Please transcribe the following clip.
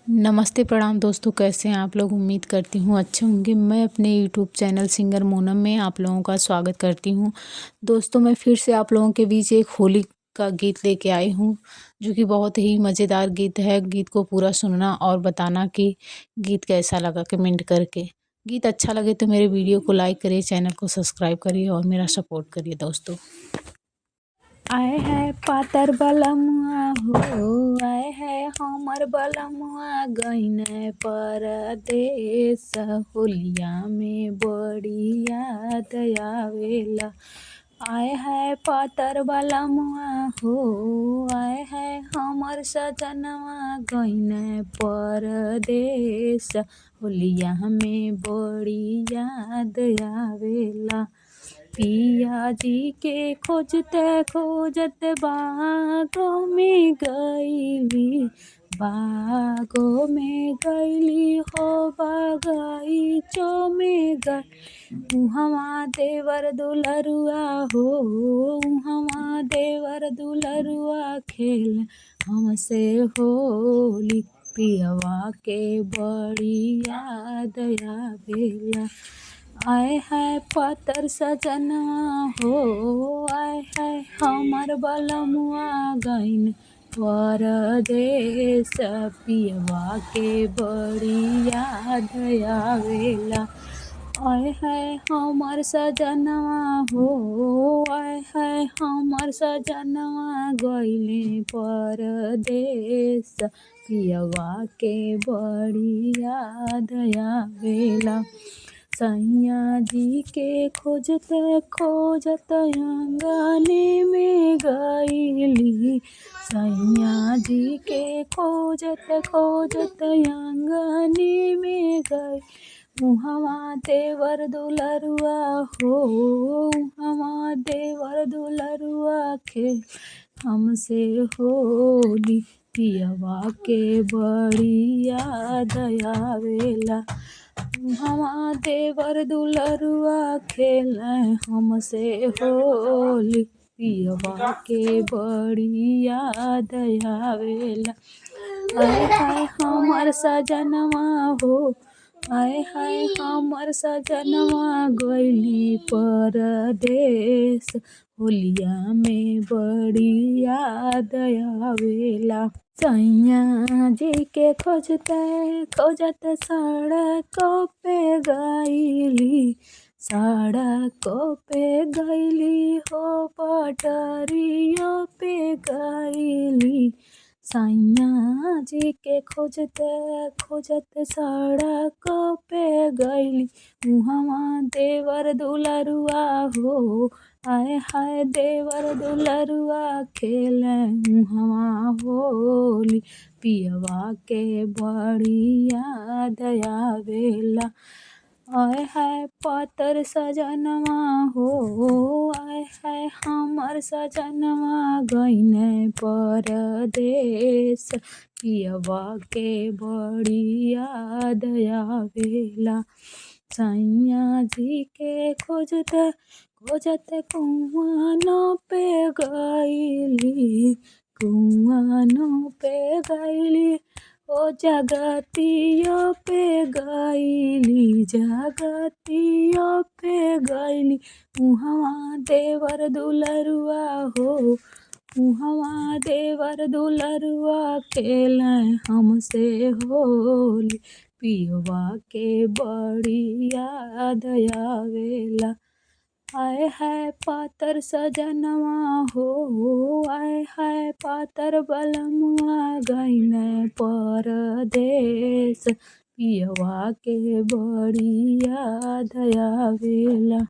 नमस्ते प्रणाम दोस्तों, कैसे हैं आप लोग। उम्मीद करती हूँ अच्छे होंगे। मैं अपने यूट्यूब चैनल सिंगर मोनम में आप लोगों का स्वागत करती हूँ। दोस्तों, मैं फिर से आप लोगों के बीच एक होली का गीत लेके आई हूँ, जो कि बहुत ही मज़ेदार गीत है। गीत को पूरा सुनना और बताना कि गीत कैसा लगा, कमेंट करके। गीत अच्छा लगे तो मेरे वीडियो को लाइक करिए, चैनल को सब्सक्राइब करिए और मेरा सपोर्ट करिए दोस्तों। आए है पातर बलमुआ हो, आए है हमर बलमुआ गइने परदेस। होलिया में बड़ी याद आवेला। आए है पातर बलमुआ हो, आए है हमर सजनवा गइने परदेस। होलिया में बड़ी याद आवेला। पिया जी के खोजते खोजत बागों में गईली, बागों में गईली हो, बगीचों में गई। उहवा देवर दुलरुआ हो, उहवा देवर दुलरुआ खेल हमसे होली। पियवा के बड़ी याद आवेला। आए है पातर सजनवा हो, आए है हमर बलमुआ गइल परदेस। पियवा के बड़ी याद आवेला। आए है हमर सजनवा हो, आए है हमर सजनवा गइले परदेस। पियवा के बड़ी याद आवेला। सैया जी के खोजते खोजत आंगने में गईली, सैया जी के खोजत खोजत आंगने में गई। उहवा देवर दुलरुआ हो, उहवा देवर दुलरुआ खेल हमसे होली। पियवा के बड़ी याद आवेला। उहवा देवर दुलरुआ खेल हमसे होली। पियवा के बड़ी याद आवेला। आए हाय हमर सजनवा हो, आए हाय हमर सजनवा गइली परदेस। होलिया में बड़ी याद आवेला। सैया जी के खोजते खोजत सड़कों पे गईली, सड़कों पे गईली हो, पटरियों पे गईली। सैया जी के खोजते खोजत सड़कों पे गईली। उहवा देवर दुलरुआ हो, आए हाय देवर दुलरुआ खेल उहवा होली। पियवा के बड़ी याद आवेला। आए है पातर सजनवा हो, आए है हमर सजनवा गइने परदेस। पियवा के बड़ी याद आवेला। सैया जी के खोजते खोजते कुआनों पे गईली, कुआनों पे गईली ओ, जगतियों पे गईली, जगतियों पे गईली। उहवा देवर दुलरुआ हो, उहवा देवर दुलरुआ खेल हमसे होली। पियवा के बड़ी याद आवेला। आए है पातर सजनवा हो, आए है पातर बलमुआ गइने परदेस। पियवा के बड़ी याद आवेला।